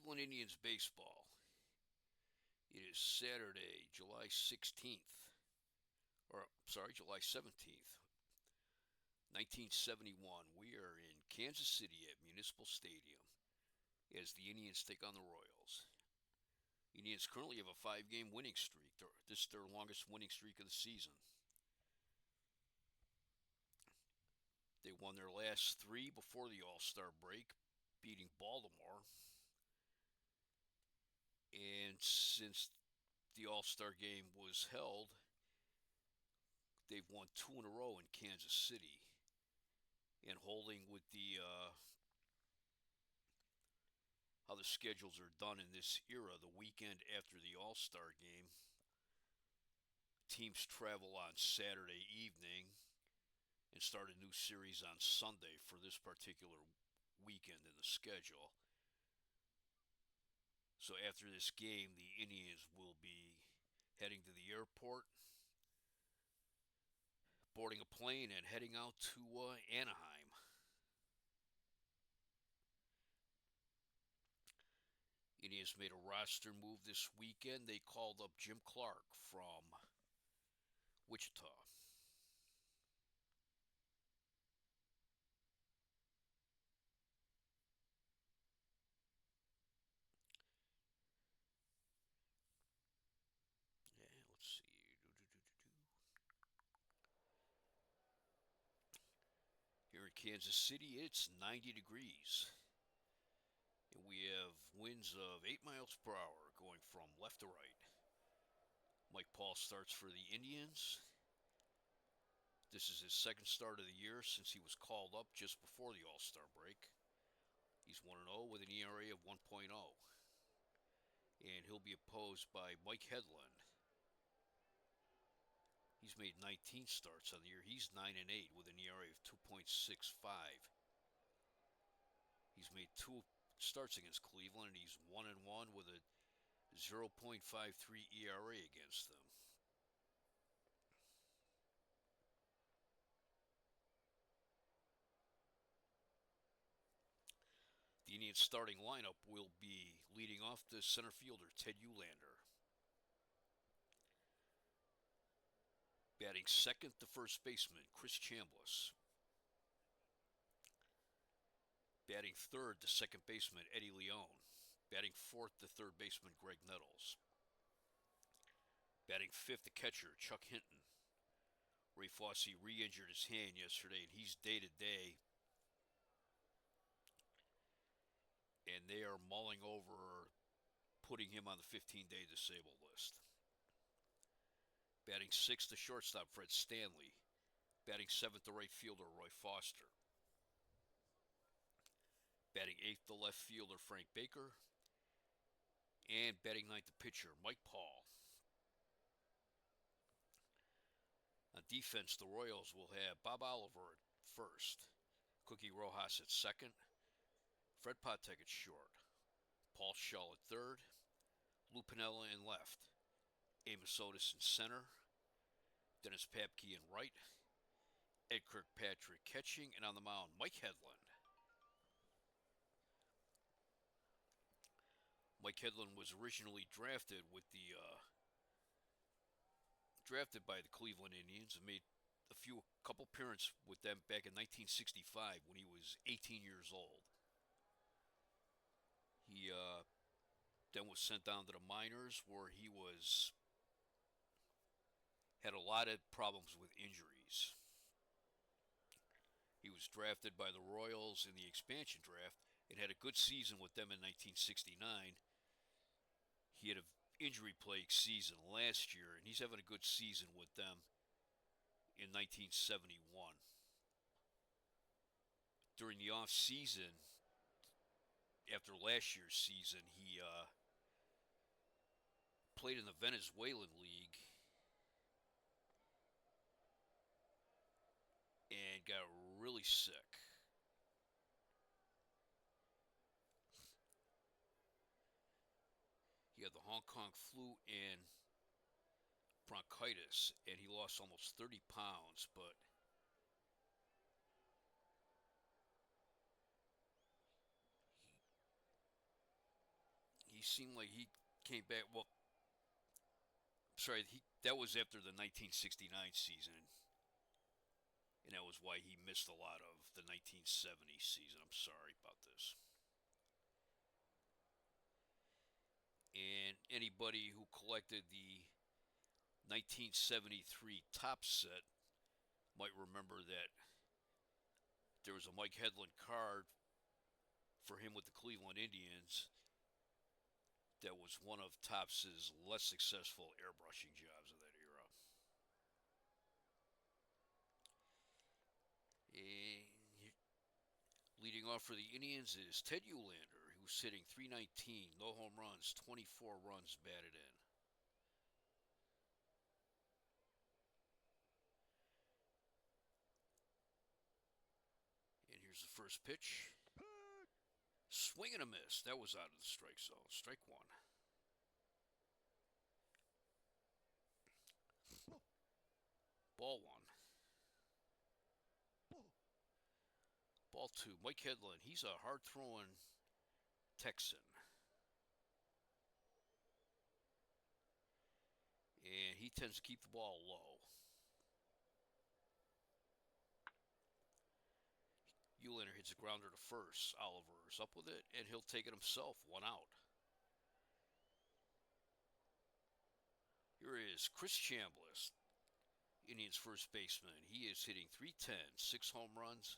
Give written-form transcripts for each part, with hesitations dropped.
Cleveland Indians baseball. It is Saturday, July 16th, July 17th, 1971. We are in Kansas City at Municipal Stadium as the Indians take on the Royals. Indians currently have a 5-game winning streak. This is their longest winning streak of the season. They won their last three before the All-Star break, beating Baltimore. And since the All-Star game was held, they've won two in a row in Kansas City. And holding with the how the schedules are done in this era, the weekend after the All-Star game, teams travel on Saturday evening and start a new series on Sunday for this particular weekend in the schedule. So after this game, the Indians will be heading to the airport, boarding a plane, and heading out to Anaheim. Indians made a roster move this weekend. They called up Jim Clark from Wichita. Yeah, let's see. Here in Kansas City, it's 90 degrees. And we have winds of 8 miles per hour going from left to right. Mike Paul starts for the Indians. This is his second start of the year since he was called up just before the All-Star break. He's 1-0 with an ERA of 1.0. And he'll be opposed by Mike Hedlund. He's made 19 starts on the year. He's 9-8 with an ERA of 2.65. He's made two starts against Cleveland, and he's 1-1 with a 0.53 ERA against them. The Indians starting lineup will be leading off the center fielder, Ted Uhlaender. Batting second, the first baseman, Chris Chambliss. Batting third, the second baseman, Eddie Leone. Batting fourth, the third baseman, Greg Nettles. Batting fifth, the catcher, Chuck Hinton. Ray Fosse re-injured his hand yesterday, and he's day-to-day. And they are mulling over putting him on the 15-day disabled list. Batting sixth, the shortstop, Fred Stanley. Batting seventh, the right fielder, Roy Foster. Batting eighth, the left fielder, Frank Baker. And batting ninth, the pitcher, Mike Paul. On defense, the Royals will have Bob Oliver at first, Cookie Rojas at second, Fred Patek at short, Paul Shull at third, Lou Piniella in left, Amos Otis in center, Dennis Papke in right, Ed Kirkpatrick catching, and on the mound, Mike Hedlund. Mike Hedlund was originally drafted by the Cleveland Indians and made a couple appearances with them back in 1965 when he was 18 years old. He then was sent down to the minors where he had a lot of problems with injuries. He was drafted by the Royals in the expansion draft and had a good season with them in 1969. He had an injury-plagued season last year, and he's having a good season with them in 1971. During the off-season, after last year's season, he played in the Venezuelan League and got really sick. He had the Hong Kong flu and bronchitis, and he lost almost 30 pounds, but he seemed like he came back. Well, sorry, that was after the 1969 season, and that was why he missed a lot of the 1970 season. I'm sorry about this. And anybody who collected the 1973 top set might remember that there was a Mike Hedlund card for him with the Cleveland Indians that was one of Topps' less successful airbrushing jobs of that era. And leading off for the Indians is Ted Uhlaender, who's hitting .319, no home runs, 24 runs batted in. And here's the first pitch. Swing and a miss. That was out of the strike zone. Strike one. Ball one. Ball two. Mike Hedlund. He's a hard-throwing Texan. And he tends to keep the ball low. Uhlaender hits a grounder to first. Oliver's up with it, and he'll take it himself. 1 out. Here is Chris Chambliss, Indians first baseman. He is hitting .310, 6 home runs,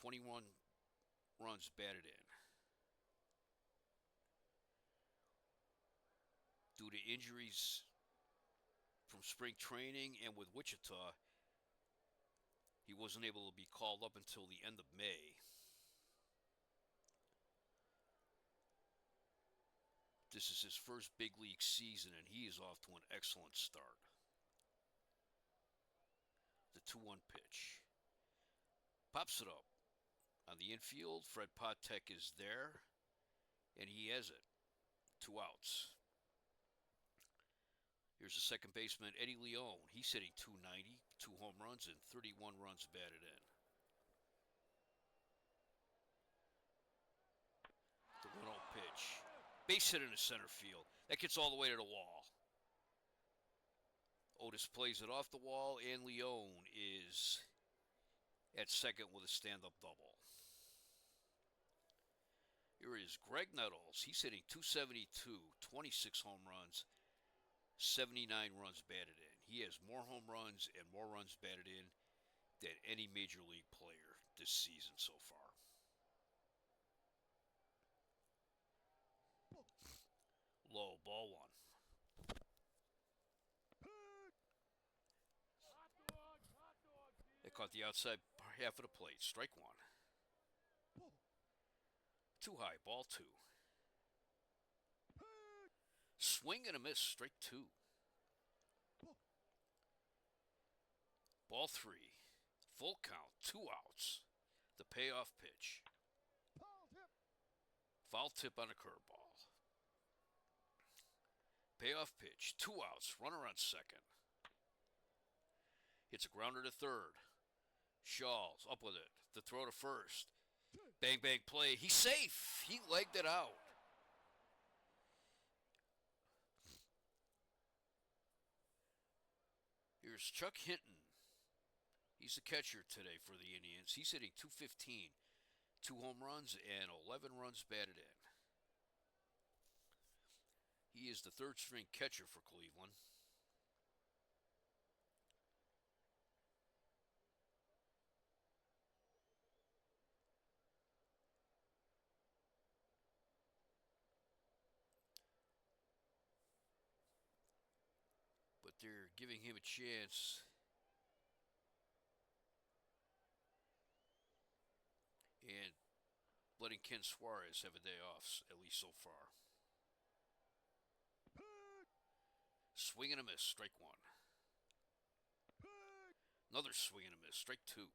21 runs batted in. Due to injuries from spring training and with Wichita, he wasn't able to be called up until the end of May. This is his first big league season, and he is off to an excellent start. The 2-1 pitch. Pops it up. On the infield, Fred Patek is there, and he has it. 2 outs. Here's the second baseman, Eddie Leone. He's hitting .290, 2 home runs, and 31 runs batted in. The 1-0 pitch. Base hit into center field. That gets all the way to the wall. Otis plays it off the wall, and Leone is at second with a stand-up double. Here is Greg Nettles. He's hitting .272, 26 home runs, 79 runs batted in. He has more home runs and more runs batted in than any major league player this season so far. Low, ball one. They caught the outside half of the plate. Strike one. Too high, ball two. Swing and a miss, strike two. Ball three. Full count, 2 outs. The payoff pitch. Foul tip on a curveball. Payoff pitch, 2 outs. Runner on second. Hits a grounder to third. Shaw's up with it. The throw to first. Bang, bang play. He's safe. He legged it out. Here's Chuck Hinton. He's the catcher today for the Indians. He's hitting .215, 2 home runs and 11 runs batted in. He is the third string catcher for Cleveland. But they're giving him a chance. And letting Ken Suarez have a day off, at least so far. Swing and a miss, strike one. Another swing and a miss, strike two.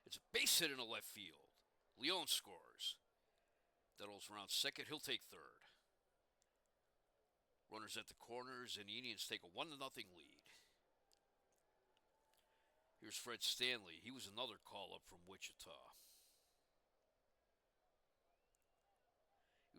It's a base hit in the left field. Leone scores. Nettles around second, he'll take third. Runners at the corners, and the Indians take a 1-0 lead. Here's Fred Stanley. He was another call-up from Wichita.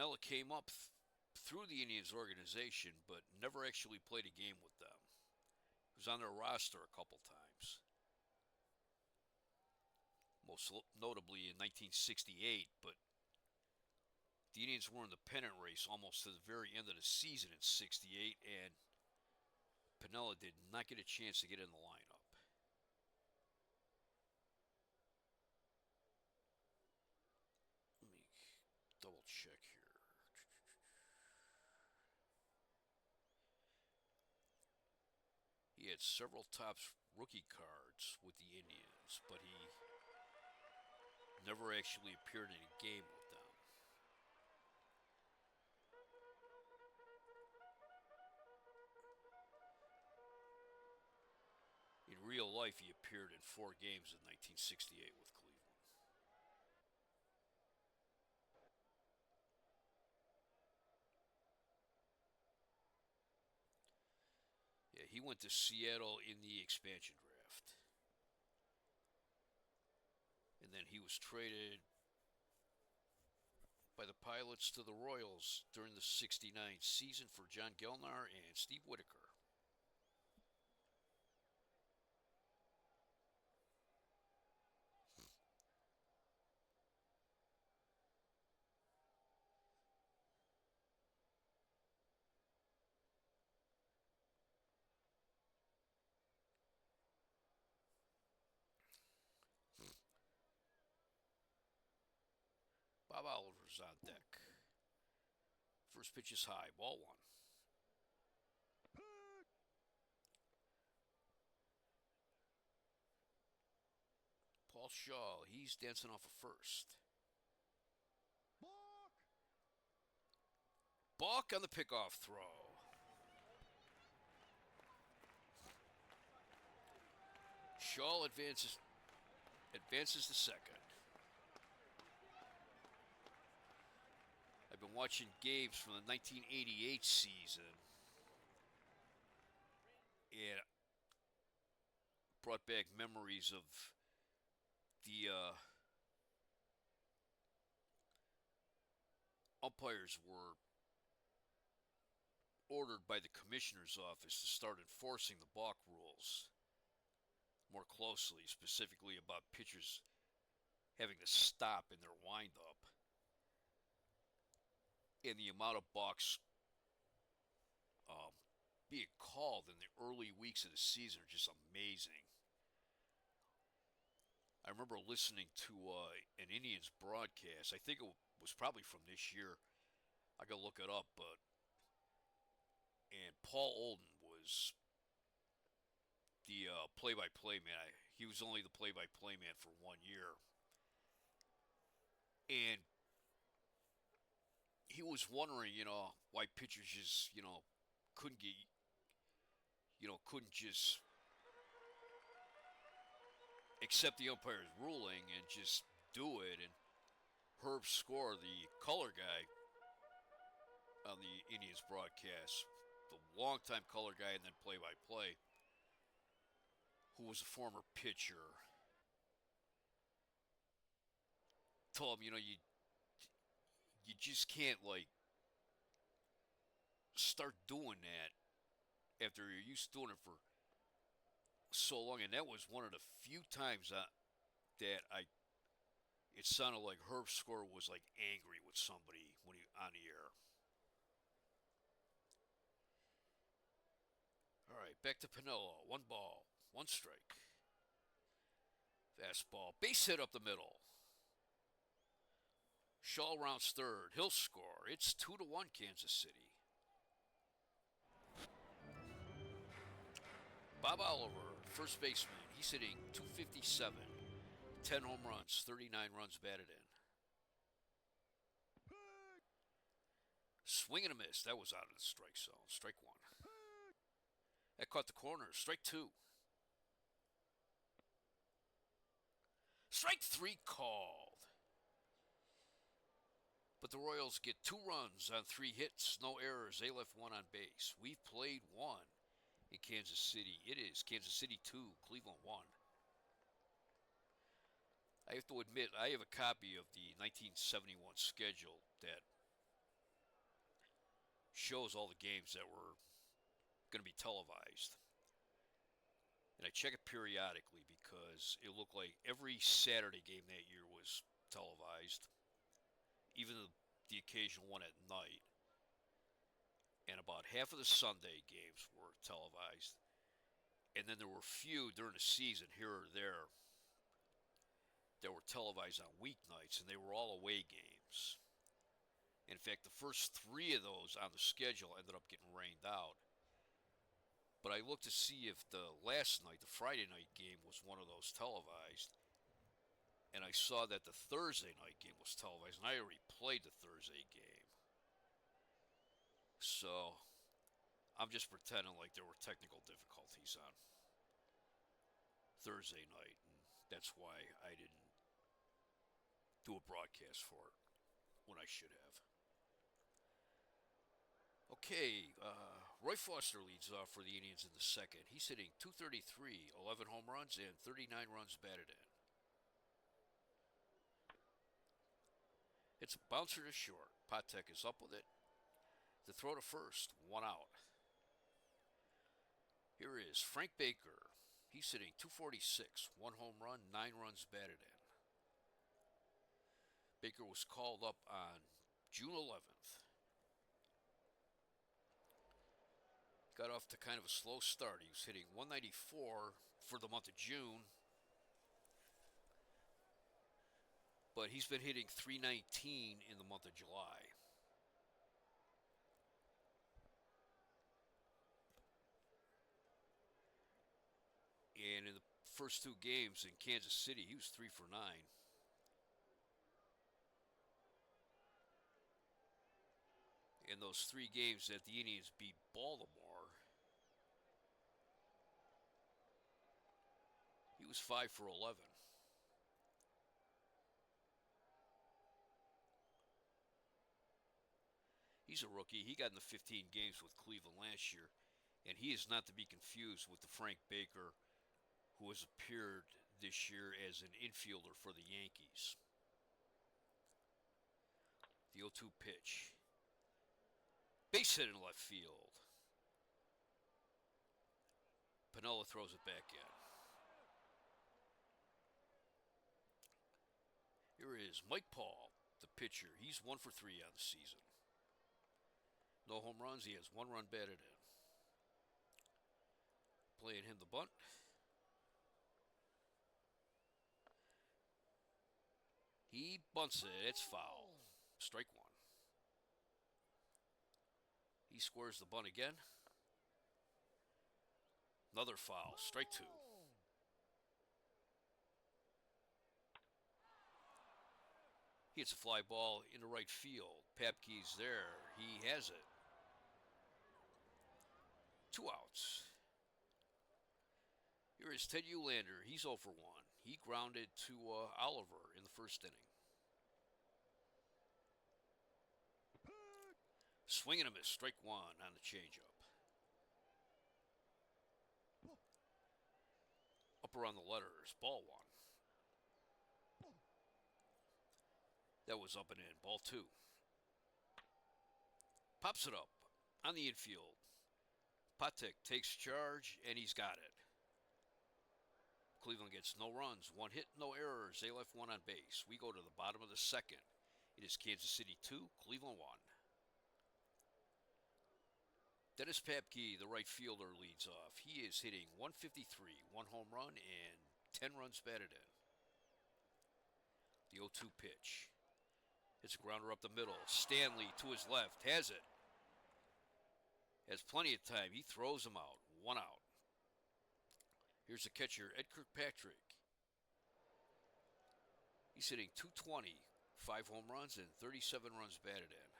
Piniella came up through the Indians organization, but never actually played a game with them. He was on their roster a couple times, most notably in 1968, but the Indians were in the pennant race almost to the very end of the season in '68, and Piniella did not get a chance to get in the lineup. Let me double check here. He had several Topps rookie cards with the Indians, but he never actually appeared in a game with them. In real life, he appeared in 4 games in 1968 with Cleveland. Yeah, he went to Seattle in the expansion draft. And then he was traded by the Pilots to the Royals during the '69 season for John Gelnar and Steve Whitaker. Bob Oliver's on deck. First pitch is high, ball 1. Paul Shaw, he's dancing off a first. Balk on the pickoff throw. Shaw advances to second. I've been watching games from the 1988 season, and brought back memories of the umpires were ordered by the commissioner's office to start enforcing the balk rules more closely, specifically about pitchers having to stop in their windup. And the amount of balks being called in the early weeks of the season are just amazing. I remember listening to an Indians broadcast. I think it was probably from this year. I gotta look it up, and Paul Olden was the play-by-play man. He was only the play-by-play man for 1 year, and he was wondering, why pitchers just, couldn't get, couldn't just accept the umpire's ruling and just do it. And Herb Score, the color guy on the Indians broadcast, the longtime color guy and then play-by-play, who was a former pitcher, told him, you just can't start doing that after you're used to doing it for so long. And that was one of the few times that it sounded like Herb Score was angry with somebody when he on the air. All right, back to Piniella. 1 ball, 1 strike. Fastball, base hit up the middle. Shaw rounds third. He'll score. It's 2-1 Kansas City. Bob Oliver, first baseman. He's hitting .257. 10 home runs, 39 runs batted in. Swing and a miss. That was out of the strike zone. Strike 1. That caught the corner. Strike 2. Strike 3 called. But the Royals get 2 runs on 3 hits, no errors. They left 1 on base. We've played 1 in Kansas City. It is Kansas City 2, Cleveland 1. I have to admit, I have a copy of the 1971 schedule that shows all the games that were going to be televised. And I check it periodically because it looked like every Saturday game that year was televised, even the occasional one at night. And about half of the Sunday games were televised. And then there were a few during the season here or there that were televised on weeknights, and they were all away games. In fact, the first three of those on the schedule ended up getting rained out. But I looked to see if the last night, the Friday night game, was one of those televised. And I saw that the Thursday night game was televised, and I already played the Thursday game. So I'm just pretending like there were technical difficulties on Thursday night, and that's why I didn't do a broadcast for it when I should have. Okay, Roy Foster leads off for the Indians in the second. He's hitting .233, 11 home runs, and 39 runs batted in. It's a bouncer to short. Patek is up with it. The throw to first, 1 out. Here is Frank Baker. He's hitting .246, 1 home run, 9 runs batted in. Baker was called up on June 11th. Got off to kind of a slow start. He was hitting .194 for the month of June. But he's been hitting .319 in the month of July. And in the first two games in Kansas City, he was 3 for 9. In those 3 games that the Indians beat Baltimore, he was 5 for 11. He's a rookie. He got in the 15 games with Cleveland last year, and he is not to be confused with the Frank Baker who has appeared this year as an infielder for the Yankees. The 0-2 pitch. Base hit in left field. Piniella throws it back in. Here is Mike Paul, the pitcher. He's 1 for 3 on the season. No home runs. He has 1 run batted in. Playing him the bunt. He bunts it. It's foul. Strike 1. He squares the bunt again. Another foul. Strike 2. He hits a fly ball into right field. Papke's there. He has it. 2 outs. Here is Ted Uhlaender. He's 0 for 1. He grounded to Oliver in the first inning. Swing and a miss. Strike 1 on the changeup. Up around the letters. Ball 1. That was up and in. Ball 2. Pops it up on the infield. Patek takes charge, and he's got it. Cleveland gets no runs, 1 hit, no errors. They left 1 on base. We go to the bottom of the second. It is Kansas City 2, Cleveland 1. Dennis Papke, the right fielder, leads off. He is hitting .153, 1 home run, and 10 runs batted in. The 0-2 pitch. It's a grounder up the middle. Stanley to his left. Has it. Has plenty of time. He throws him out. 1 out. Here's the catcher, Ed Kirkpatrick. He's hitting .220, 5 home runs, and 37 runs batted in.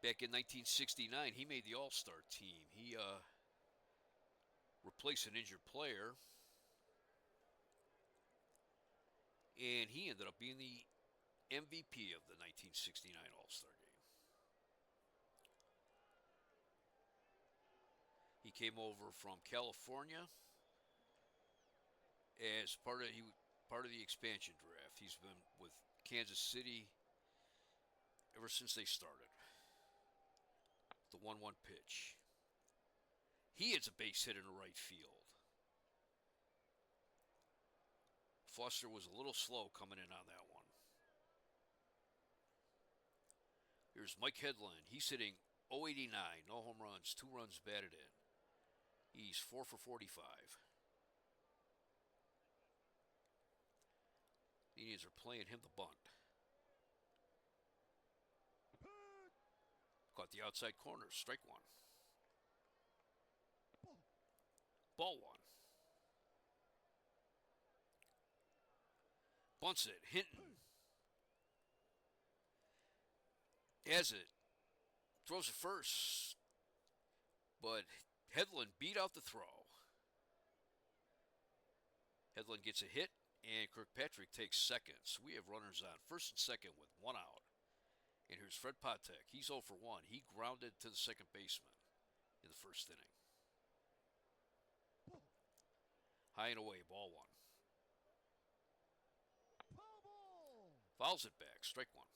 Back in 1969, he made the All-Star team. He replaced an injured player, and he ended up being the MVP of the 1969 All-Star game. He came over from California as part of the expansion draft. He's been with Kansas City ever since they started. The 1-1 pitch. He hits a base hit in the right field. Foster was a little slow coming in on that one. Here's Mike Hedlund. He's hitting .089, no home runs, 2 runs batted in. He's 4 for 45. The Indians are playing him the bunt. Caught the outside corner, strike one. Ball one. Bunts it, Hinton. Has it. Throws it first. But Hedlund beat out the throw. Hedlund gets a hit, and Kirkpatrick takes second. So we have runners on first and second with 1 out. And here's Fred Patek. He's 0 for 1. He grounded to the second baseman in the first inning. High and away, ball one. Fouls it back, strike one.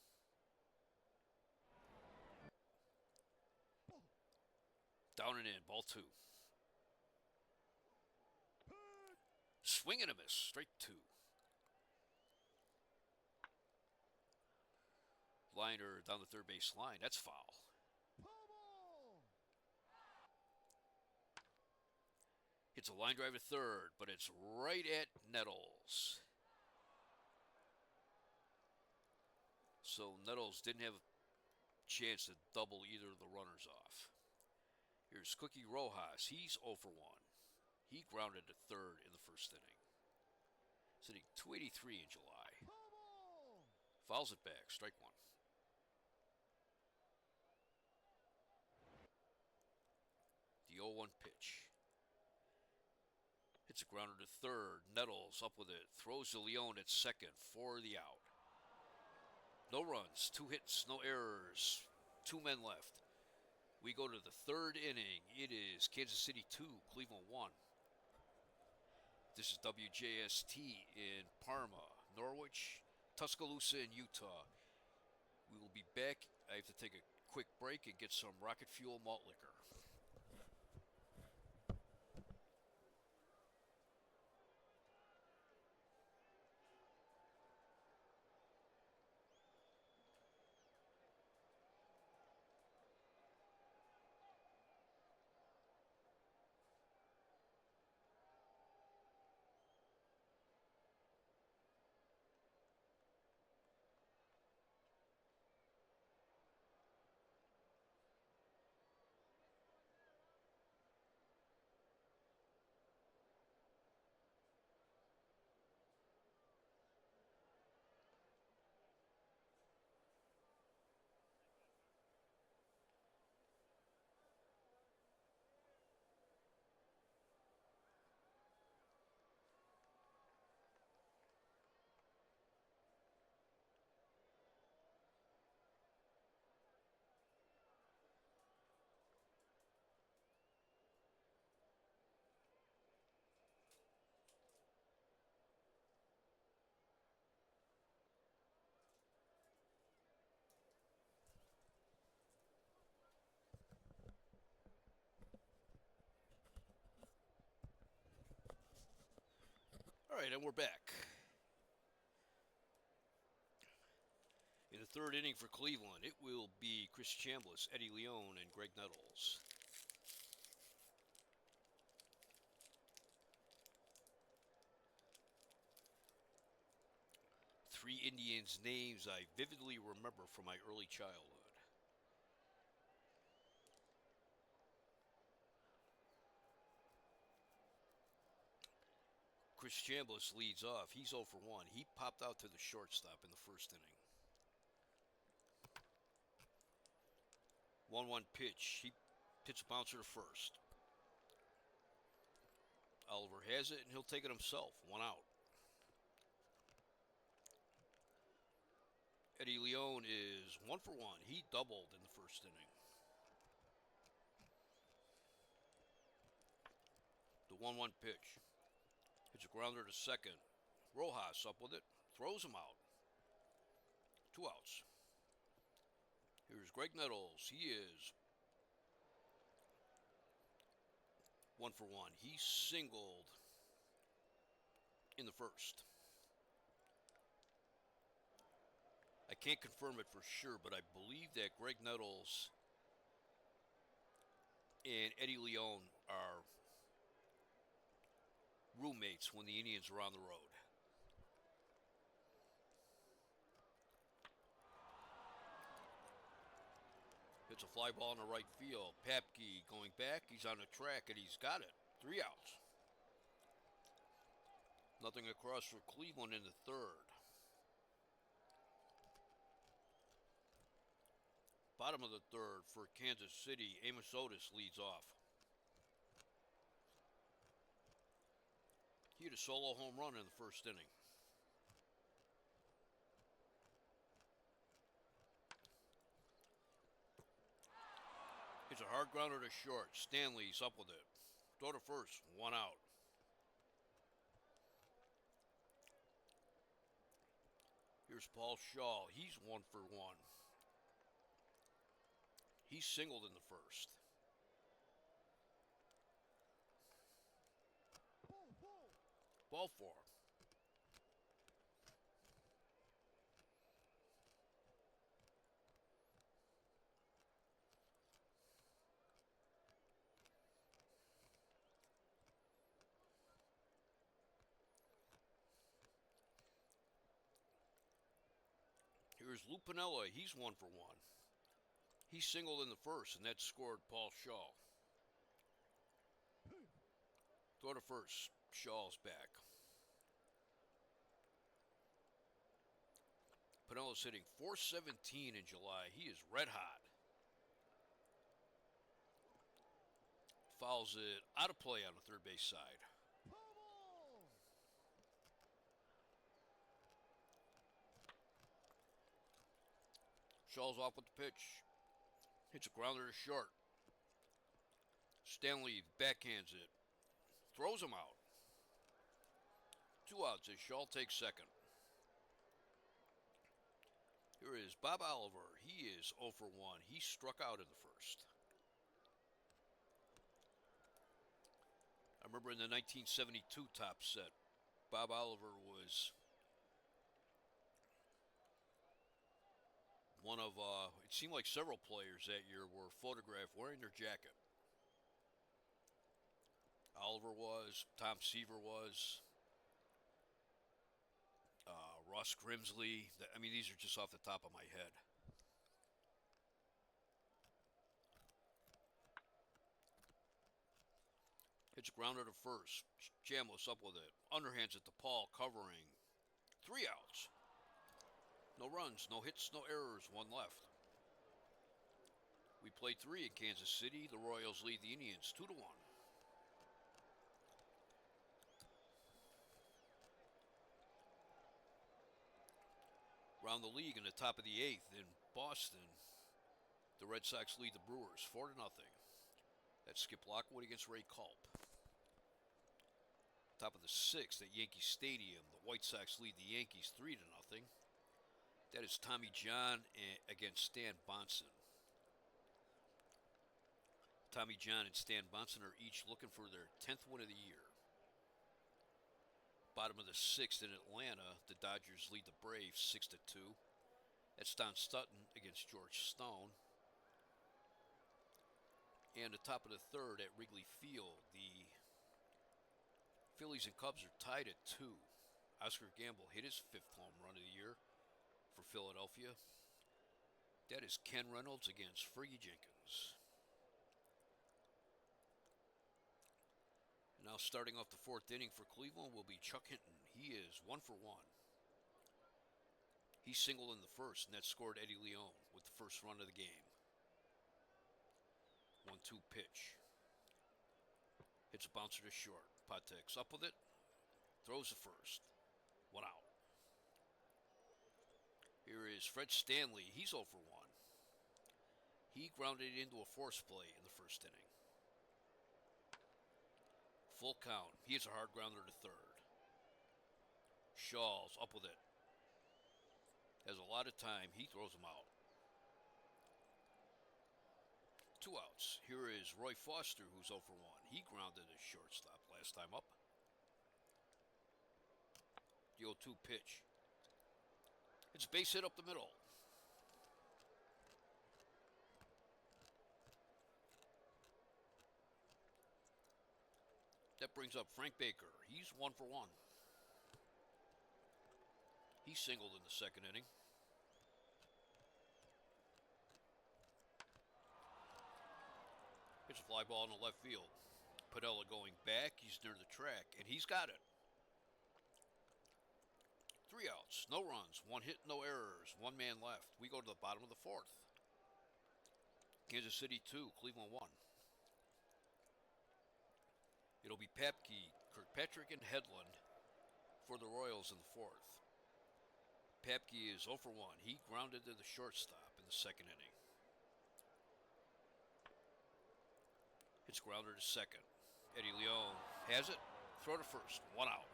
Down and in, ball two. Swing and a miss, strike two. Liner down the third base line, that's foul. Hits a line drive to third, but it's right at Nettles. So Nettles didn't have a chance to double either of the runners off. Here's Cookie Rojas. He's 0 for 1. He grounded to third in the first inning. Sitting 283 in July. Fouls it back, strike one. The 0-1 pitch. Hits a grounder to third. Nettles up with it. Throws to Leone at second for the out. No runs, 2 hits, no errors. 2 men left. We go to the third inning. It is Kansas City 2, Cleveland 1. This is WJST in Parma, Norwich, Tuscaloosa, and Utah. We will be back. I have to take a quick break and get some Rocket Fuel malt liquor. All right, and we're back. In the third inning for Cleveland, it will be Chris Chambliss, Eddie Leone, and Greg Nettles. Three Indians' names I vividly remember from my early childhood. Chris Chambliss leads off. He's 0 for 1. He popped out to the shortstop in the first inning. 1-1 pitch. He hits a bouncer to first. Oliver has it, and he'll take it himself. 1 out. Eddie Leone is 1 for 1. He doubled in the first inning. The 1-1 pitch. Hits a grounder to second. Rojas up with it. Throws him out. 2 outs. Here's Greg Nettles. He is 1-for-1. He singled in the first. I can't confirm it for sure, but I believe that Greg Nettles and Eddie Leone are roommates when the Indians are on the road. Hits a fly ball in the right field. Papke going back. He's on the track, and he's got it. 3 outs. Nothing across for Cleveland in the third. Bottom of the third for Kansas City. Amos Otis leads off. He had a solo home run in the first inning. It's a hard grounder to short. Stanley's up with it. Throw to first. 1 out. Here's Paul Shaw. He's 1-for-1. He singled in the first. Ball 4. Here's Lou Piniella. He's 1-for-1. He singled in the first, and that scored Paul Shaw. Throw to first. Shaw's back. Piniella's hitting .417 in July. He is red hot. Fouls it out of play on the third base side. Shaw's off with the pitch. Hits a grounder to short. Stanley backhands it. Throws him out. 2 outs as Shaw takes second. Here is Bob Oliver. He is 0-for-1. He struck out in the first. I remember in the 1972 top set, Bob Oliver was one of, it seemed like several players that year were photographed wearing their jacket. Oliver was, Tom Seaver was, Ross Grimsley. I mean, these are just off the top of my head. Hits a grounder to first. Chambliss up with it. Underhands it to Paul, covering. 3 outs. No runs, no hits, no errors. 1 left. We played 3 in Kansas City. The Royals lead the Indians 2-1. Around the league in the top of the 8th in Boston, the Red Sox lead the Brewers 4-0. That's Skip Lockwood against Ray Culp. Top of the 6th at Yankee Stadium, the White Sox lead the Yankees 3-0. That is Tommy John against Stan Bonson. Tommy John and Stan Bonson are each looking for their 10th win of the year. Bottom of the 6th in Atlanta, the Dodgers lead the Braves 6-2. That's Don Sutton against George Stone. And the top of the 3rd at Wrigley Field, the Phillies and Cubs are tied at 2. Oscar Gamble hit his 5th home run of the year for Philadelphia. That is Ken Reynolds against Fergie Jenkins. Now starting off the 4th inning for Cleveland will be Chuck Hinton. He is 1-for-1. He singled in the first, and that scored Eddie Leone with the first run of the game. 1-2 pitch. Hits a bouncer to short. Patek's up with it. Throws the first. 1 out. Here is Fred Stanley. He's 0-for-1. He grounded it into a force play in the first inning. Full count. He hits a hard grounder to third. Shaw's up with it. Has a lot of time. He throws him out. outs. Here is Roy Foster, who's 0 for 1. He grounded his shortstop last time up. The 0-2 pitch. It's base hit up the middle. That brings up Frank Baker. He's 1 for 1. He singled in the second inning. It's a fly ball in the left field. Padella going back. He's near the track, and he's got it. 3 outs, no runs, 1 hit, no errors, 1 man left. We go to the bottom of the 4th. Kansas City 2, Cleveland 1. It'll be Papke, Kirkpatrick, and Hedlund for the Royals in the 4th. Papke is 0 for 1. He grounded to the shortstop in the second inning. It's grounder to second. Eddie Leon has it. Throw to first. 1 out.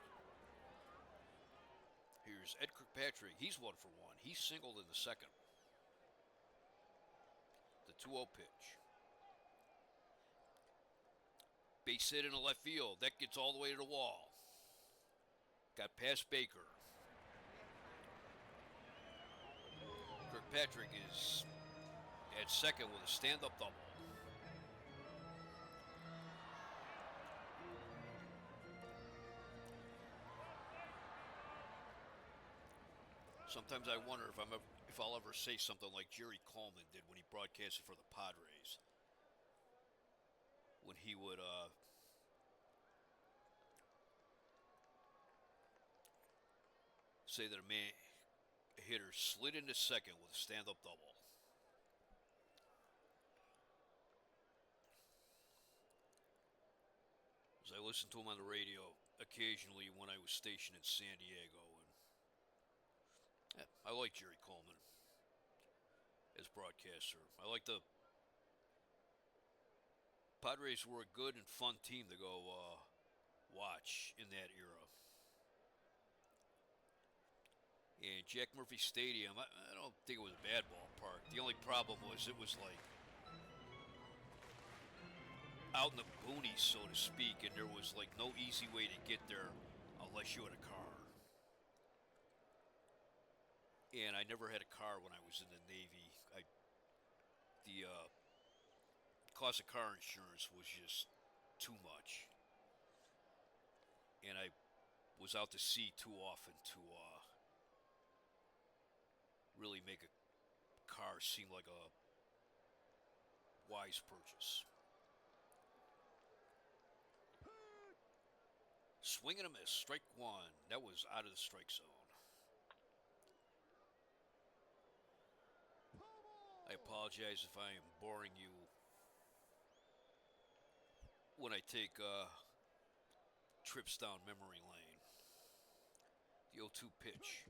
Here's Ed Kirkpatrick. He's 1 for 1. He singled in the second. The 2-0 pitch. Base hit in the left field. That gets all the way to the wall. Got past Baker. Kirkpatrick is at second with a stand-up double. Sometimes I wonder if I'll ever say something like Jerry Coleman did when he broadcasted for the Padres. When he would say that a hitter slid into second with a stand-up double. As I listened to him on the radio occasionally when I was stationed in San Diego, and I like Jerry Coleman as broadcaster. I like the Padres were a good and fun team to go watch in that era. And Jack Murphy Stadium, I don't think it was a bad ballpark. The only problem was it was like out in the boonies, so to speak, and there was like no easy way to get there unless you had a car. And I never had a car when I was in the Navy. The cost of car insurance was just too much. And I was out to sea too often to really make a car seem like a wise purchase. Swing and a miss, strike 1. That was out of the strike zone. I apologize if I am boring you when I take trips down memory lane. The 0-2 pitch.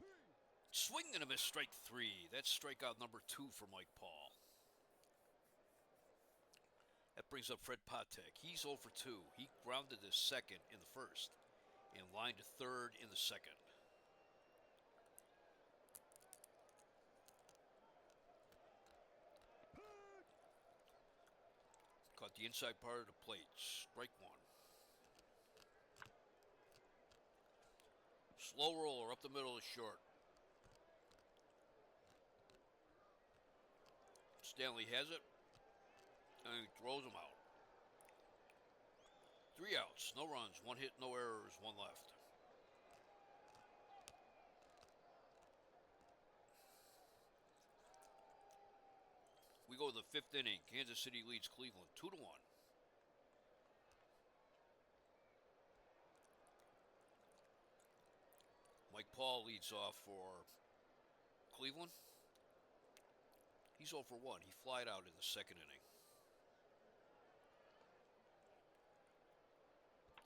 Swing and a miss, strike 3. That's strikeout number 2 for Mike Paul. That brings up Fred Patek. He's 0 for 2. He grounded to second in the first and lined to third in the second. Caught the inside part of the plate. Strike 1. Slow roller up the middle of short. Stanley has it, and he throws him out. 3 outs, no runs, 1 hit, no errors, 1 left. We go to the 5th inning. Kansas City leads Cleveland 2-1. Mike Paul leads off for Cleveland. He's 0 for 1. He flied out in the second inning.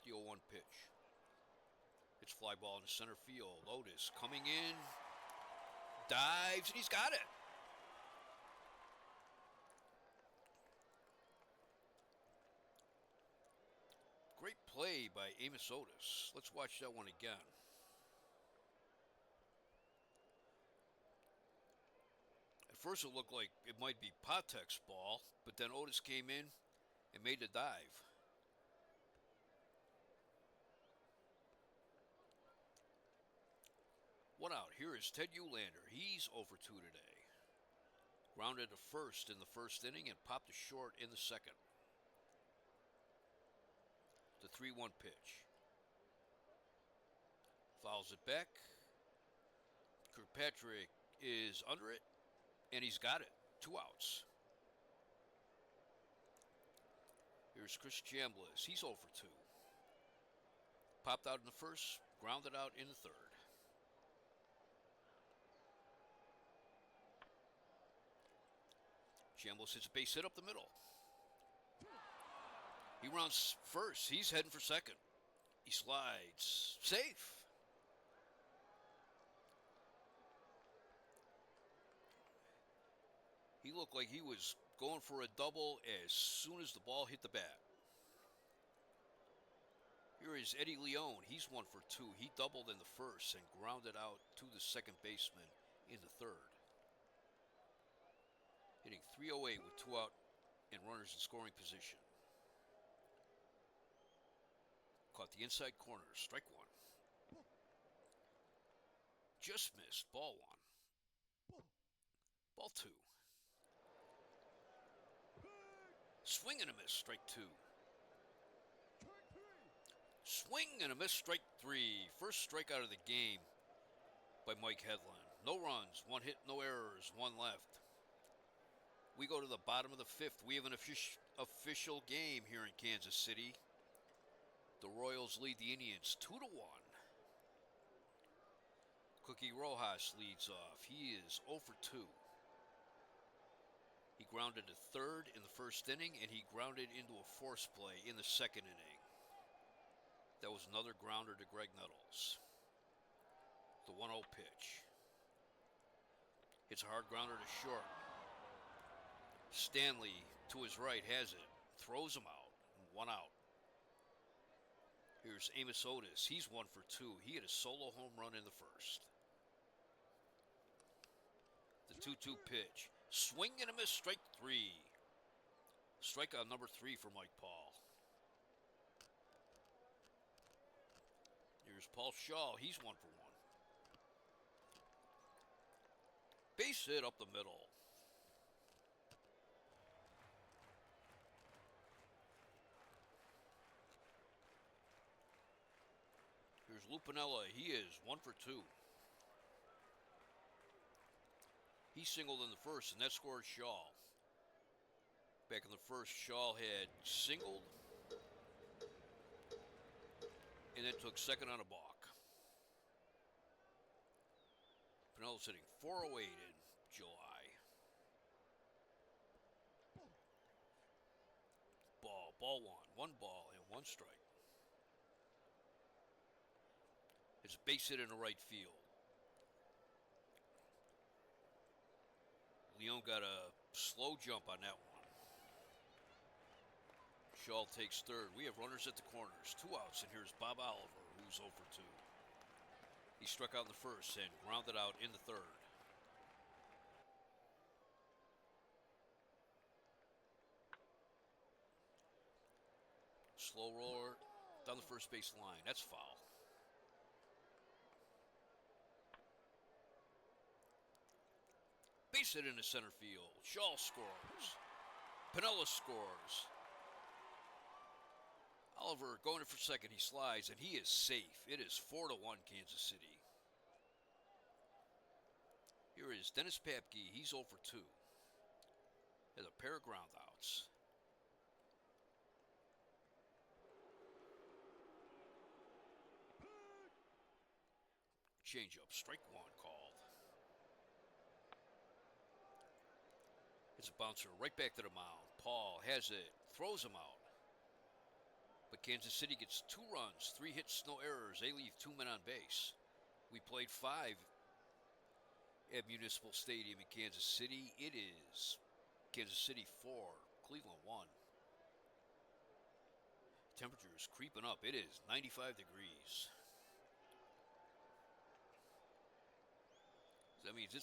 The 0-1 pitch. It's fly ball into center field. Otis coming in, dives, and he's got it. Great play by Amos Otis. Let's watch that one again. At first it looked like it might be Patek's ball, but then Otis came in and made the dive. One out. Here is Ted Uhlaender. He's over 2 today. Grounded to first in the first inning and popped to short in the second. The 3-1 pitch. Fouls it back. Kirkpatrick is under it, and he's got it. 2 outs. Here's Chris Chambliss. He's 0 for 2. Popped out in the first, grounded out in the third. Chambliss hits a base hit up the middle. He runs first. He's heading for second. He slides. Safe. He looked like he was going for a double as soon as the ball hit the bat. Here is Eddie Leone. He's 1 for 2. He doubled in the first and grounded out to the second baseman in the third. Hitting .308 with 2 out and runners in scoring position. Caught the inside corner. Strike 1. Just missed. Ball 1. Ball 2. Swing and a miss. Strike 2. Swing and a miss. Strike 3. First strikeout of the game by Mike Hedlund. No runs, 1 hit, no errors, 1 left. We go to the bottom of the 5th. We have an official game here in Kansas City. The Royals lead the Indians 2-1. Cookie Rojas leads off. He is 0 for 2. He grounded to third in the first inning, and he grounded into a force play in the second inning. That was another grounder to Greg Nettles. The 1-0 pitch. It's a hard grounder to short. Stanley, to his right, has it. Throws him out. 1 out. Here's Amos Otis. He's 1 for 2. He hit a solo home run in the first. The 2-2 pitch. Swing and a miss. Strike 3. Strikeout number 3 for Mike Paul. Here's Paul Shaw. He's 1 for 1. Base hit up the middle. Here's Lupinella. He is 1 for 2. He singled in the first, and that scored Shaw. Back in the first, Shaw had singled and then took second on a balk. Pinella's hitting .408 in July. Ball 1. 1 ball and 1 strike. It's a base hit in the right field. Leone got a slow jump on that one. Shaw takes third. We have runners at the corners. 2 outs, and here's Bob Oliver, who's 0 for 2. He struck out in the first and grounded out in the third. Slow roller down the first base line. That's foul. Base hit into center field. Shaw scores. Pinella scores. Oliver going in for second. He slides, and he is safe. It is 4-1 Kansas City. Here is Dennis Papke. He's 0 for 2. Has a pair of groundouts. Changeup. Strike 1 called. It's a bouncer right back to the mound. Paul has it. Throws him out. But Kansas City gets 2 runs, 3 hits, no errors. They leave 2 men on base. We played 5 at Municipal Stadium in Kansas City. It is Kansas City 4, Cleveland 1. Temperature is creeping up. It is 95 degrees. That means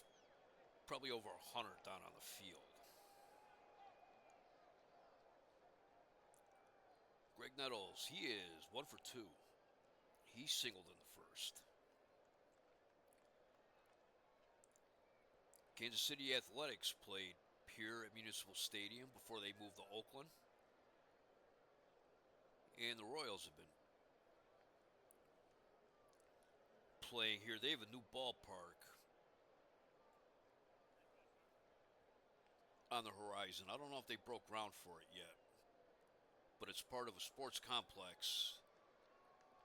Probably over 100 down on the field. Greg Nettles, he is 1 for 2. He singled in the first. Kansas City Athletics played Pierre at Municipal Stadium before they moved to Oakland. And the Royals have been playing here. They have a new ballpark on the horizon. I don't know if they broke ground for it yet, but it's part of a sports complex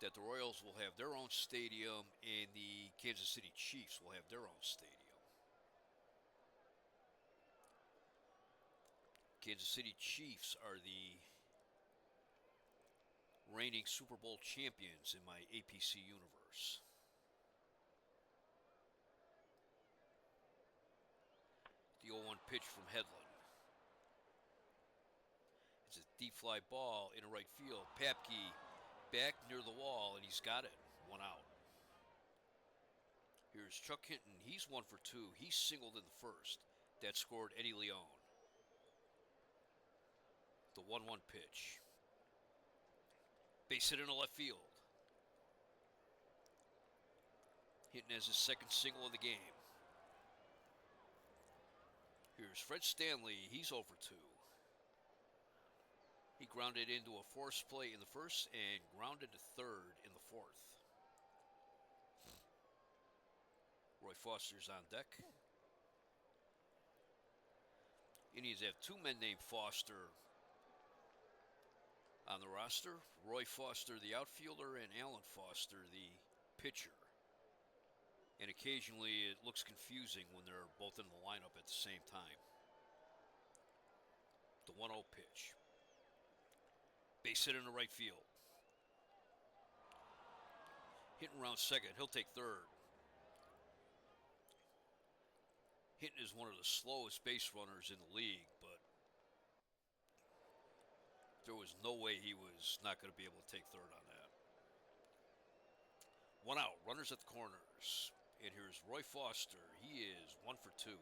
that the Royals will have their own stadium and the Kansas City Chiefs will have their own stadium. Kansas City Chiefs are the reigning Super Bowl champions in my APC universe. The 0-1 pitch from Hedlund. It's a deep fly ball in right field. Papke back near the wall, and he's got it. 1 out. Here's Chuck Hinton. He's 1 for 2. He singled in the first. That scored Eddie Leon. The 1-1 pitch. Base hit into left field. Hinton has his second single of the game. Here's Fred Stanley. He's 0 for 2. He grounded into a force play in the first and grounded to third in the fourth. Roy Foster's on deck. Indians have 2 men named Foster on the roster. Roy Foster, the outfielder, and Alan Foster, the pitcher. And occasionally it looks confusing when they're both in the lineup at the same time. The 1-0 pitch. Base hit into right field. Hitting around second. He'll take third. Hinton is one of the slowest base runners in the league, but there was no way he was not going to be able to take third on that. 1 out. Runners at the corners. And here's Roy Foster. He is 1 for 2.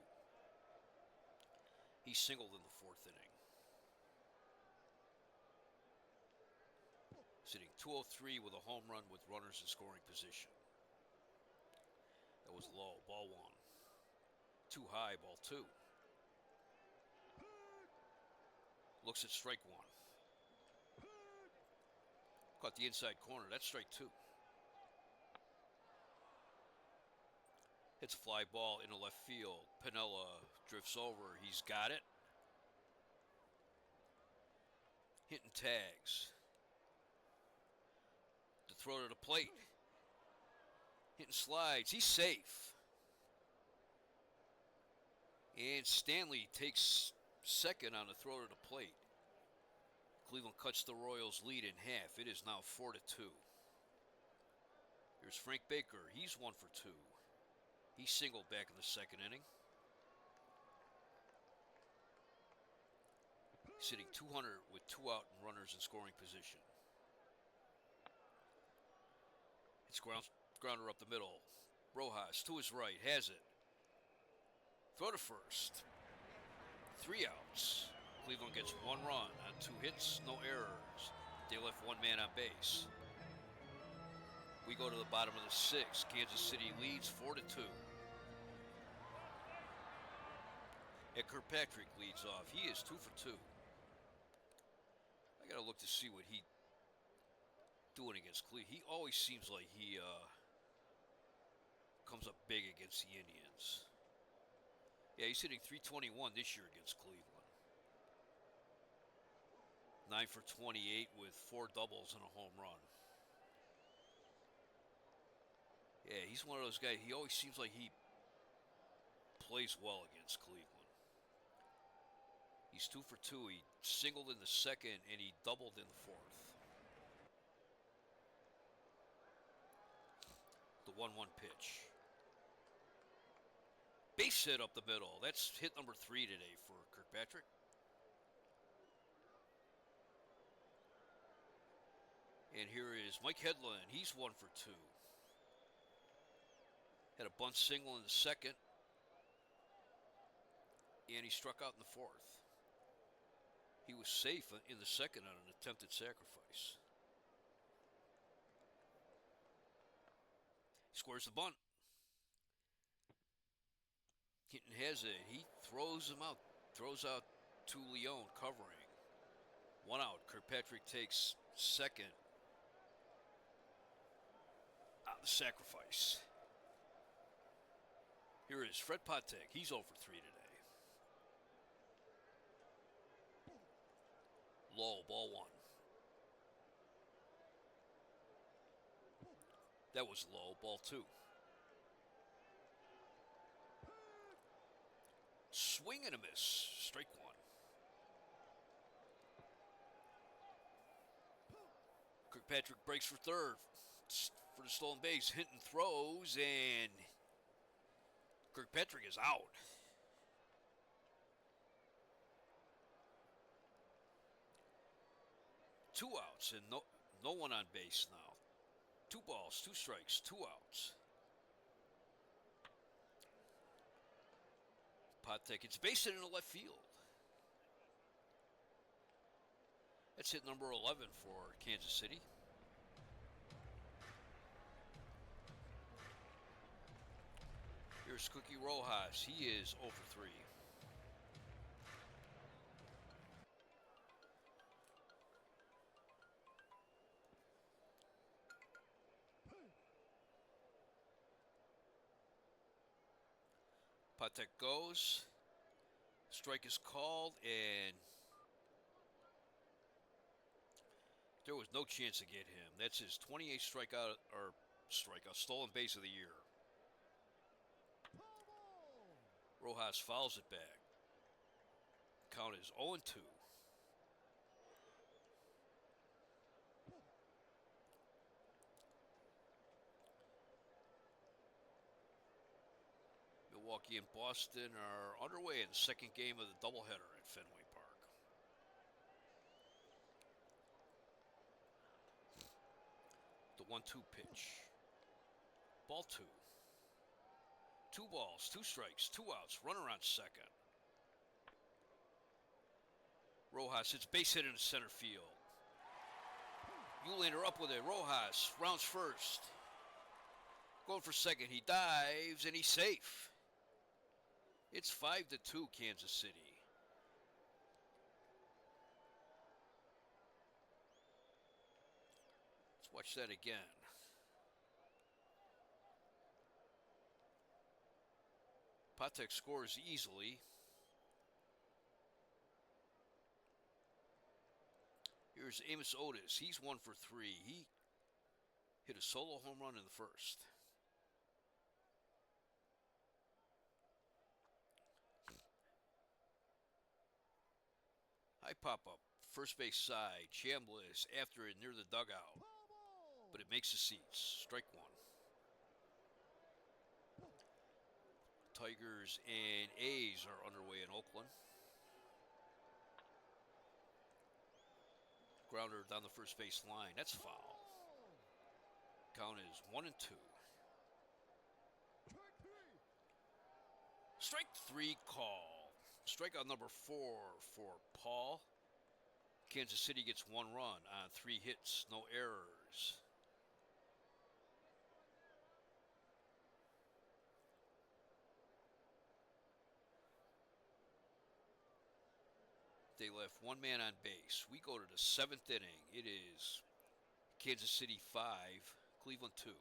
He singled in the fourth inning. Sitting 203 with a home run with runners in scoring position. That was low. Ball 1. Too high. Ball 2. Looks at strike 1. Caught the inside corner. That's strike 2. Hits a fly ball into left field. Piniella drifts over. He's got it. Hinton tags. The throw to the plate. Hinton slides. He's safe. And Stanley takes second on the throw to the plate. Cleveland cuts the Royals' lead in half. It is now 4-2. Here's Frank Baker. He's 1 for 2. He singled back in the second inning. Sitting 200 with 2 out and runners in scoring position. It's grounder up the middle. Rojas to his right, has it. Throw to first. 3 outs. Cleveland gets 1 run on 2 hits, no errors. They left 1 man on base. We go to the bottom of the 6th. Kansas City leads 4-2. And Kirkpatrick leads off. He is 2 for 2. I got to look to see what he doing against Cleveland. He always seems like he comes up big against the Indians. Yeah, he's hitting .321 this year against Cleveland. 9 for 28 with 4 doubles and a home run. Yeah, he's one of those guys. He always seems like he plays well against Cleveland. He's 2 for 2. He singled in the second and he doubled in the fourth. The 1-1 pitch. Base hit up the middle. That's hit number 3 today for Kirkpatrick. And here is Mike Hedlund. He's 1 for 2. Had a bunt single in the second. and he struck out in the fourth. He was safe in the second on an attempted sacrifice. He scores the bunt. Hinton has it. He throws him out. Throws out to Leone covering. One out. Kirkpatrick takes second on the sacrifice. Here is Fred Patek. He's 0 for 3 today. Low, ball one. That was low, ball two. Swing and a miss, strike one. Kirkpatrick breaks for third for the stolen base. Hinton throws, and Kirkpatrick is out. Two outs and no one on base now. 2 balls, 2 strikes, 2 outs. Patek, it's based in the left field. That's hit number 11 for Kansas City. Here's Cookie Rojas. He is 0 for 3. Patek goes. Strike is called, and there was no chance to get him. That's his 28th strikeout, stolen base of the year. Rojas fouls it back. Count is 0-2. Milwaukee and Boston are underway in the second game of the doubleheader at Fenway Park. The 1-2 pitch. Ball 2. 2 balls, 2 strikes, 2 outs, runner on second. Rojas hits base hit into center field. Uhlaender up with it. Rojas rounds first. Going for second. He dives, and he's safe. It's 5-2 Kansas City. Let's watch that again. Patek scores easily. Here's Amos Otis. He's 1 for 3. He hit a solo home run in the first. High pop-up, first base side. Chambliss after it near the dugout. But it makes the seats. Strike one. Tigers and A's are underway in Oakland. Grounder down the first base line. That's foul. Count is 1-2. Strike 3 call. Strikeout number 4 for Paul. Kansas City gets 1 run on 3 hits, no errors. They left 1 man on base. We go to the 7th inning. It is Kansas City 5, Cleveland 2.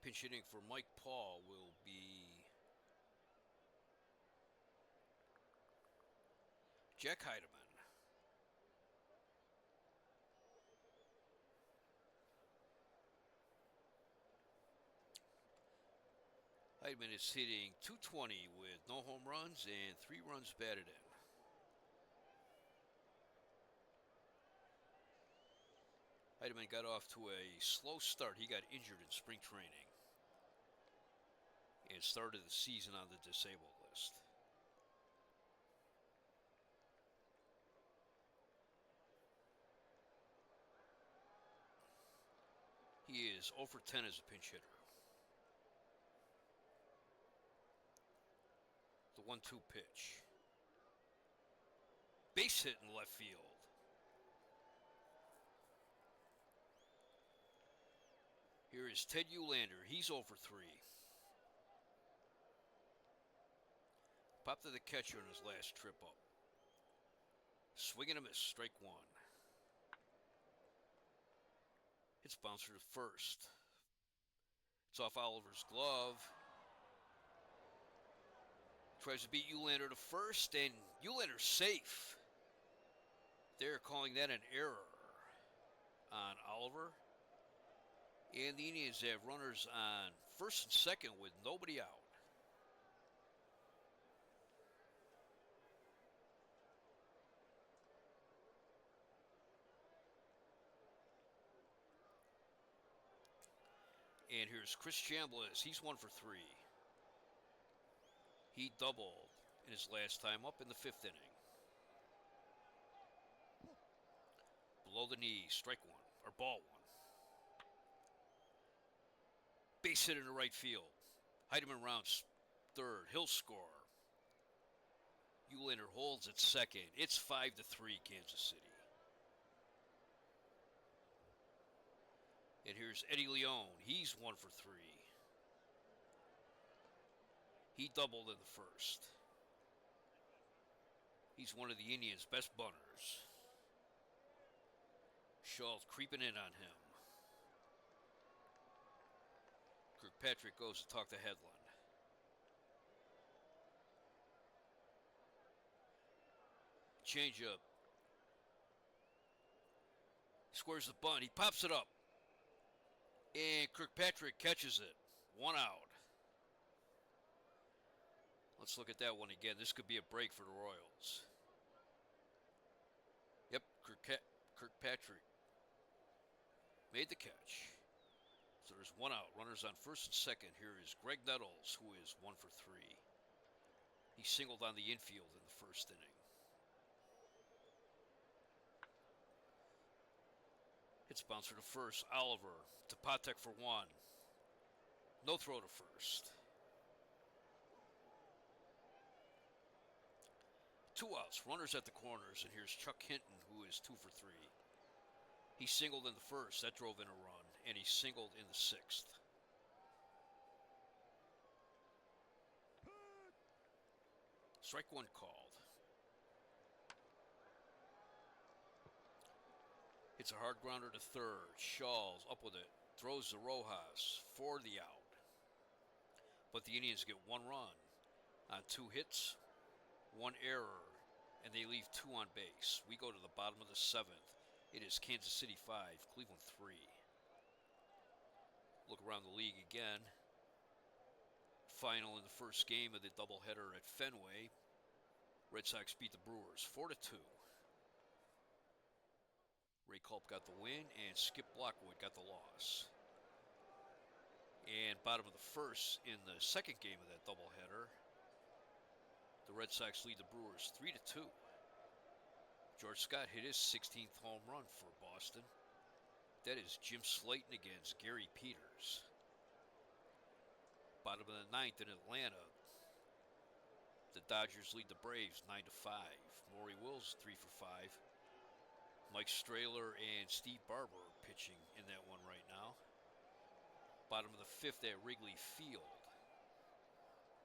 Pinch hitting for Mike Paul will be Jack Heidemann. Heidemann is hitting .220 with no home runs and 3 runs batted in. Heidemann got off to a slow start. He got injured in spring training and started the season on the disabled list. He is 0 for 10 as a pinch hitter. The 1-2 pitch. Base hit in left field. Here is Ted Uhlaender. He's 0 for 3. Popped to the catcher on his last trip up. Swing and a miss, strike 1. Hits bouncer to first. It's off Oliver's glove. Tries to beat Uhlaender to first, and Uhlander's safe. They're calling that an error on Oliver. And the Indians have runners on first and second with nobody out. And here's Chris Chambliss. He's 1 for 3. He doubled in his last time up in the 5th inning. Below the knee, strike 1, or ball 1. Base hit into right field. Heidemann rounds third. He'll score. Uhlaender holds at second. It's 5-3 Kansas City. And here's Eddie Leone. He's 1 for 3. He doubled in the first. He's one of the Indians' best bunters. Shaw's creeping in on him. Kirkpatrick goes to talk to Hedlund. Changeup. Squares the bunt. He pops it up. And Kirkpatrick catches it. 1 out. Let's look at that one again. This could be a break for the Royals. Yep, Kirkpatrick made the catch. So there's 1 out. Runners on first and second. Here is Greg Nettles, who is 1 for 3. He singled on the infield in the first inning. Hits bouncer to first. Oliver to Patek for 1. No throw to first. 2 outs. Runners at the corners. And here's Chuck Hinton, who is 2 for 3. He singled in the first. That drove in a run. And he singled in the 6th. Strike 1 called. It's a hard grounder to third. Shaw's up with it. Throws to Rojas for the out. But the Indians get 1 run on 2 hits, 1 error, and they leave 2 on base. We go to the bottom of the 7th. It is Kansas City 5, Cleveland 3. Look around the league again. Final in the first game of the doubleheader at Fenway. Red Sox beat the Brewers 4-2. Ray Culp got the win, and Skip Lockwood got the loss. And bottom of the first in the second game of that doubleheader, the Red Sox lead the Brewers 3-2. George Scott hit his 16th home run for Boston. That is Jim Slayton against Gary Peters. Bottom of the 9th in Atlanta, the Dodgers lead the Braves 9-5. Maury Wills 3 for 5. Mike Strahler and Steve Barber pitching in that one right now. Bottom of the 5th at Wrigley Field.